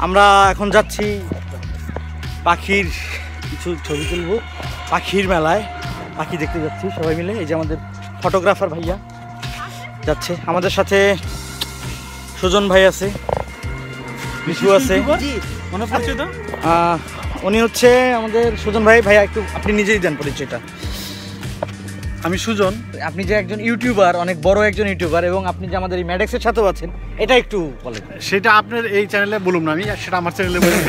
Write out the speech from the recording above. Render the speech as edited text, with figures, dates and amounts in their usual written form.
আমরা এখন যাচ্ছি পাখির কিছু ছবি তুলব, পাখির মেলায় পাখি দেখতে যাচ্ছি সবাই মিলে। এই যে আমাদের ফটোগ্রাফার ভাইয়া যাচ্ছে, আমাদের সাথে সুজন ভাই আছে, বিশু আছে, মনে পড়ছে তো, উনি হচ্ছে আমাদের সুজন ভাই। ভাইয়া একটু আপনি নিজেই দেন পরিচয়টা। আমি সুজন। আপনি যে একজন ইউটিউবার, অনেক বড় একজন ইউটিউবার, এবং আপনি যে আমাদের এই ম্যাডেক্সের সাথেও আছেন, এটা একটু বলেন। সেটা আপনার এই চ্যানেলে বলুন না, আমি সেটা আমার চ্যানেলে বলুন।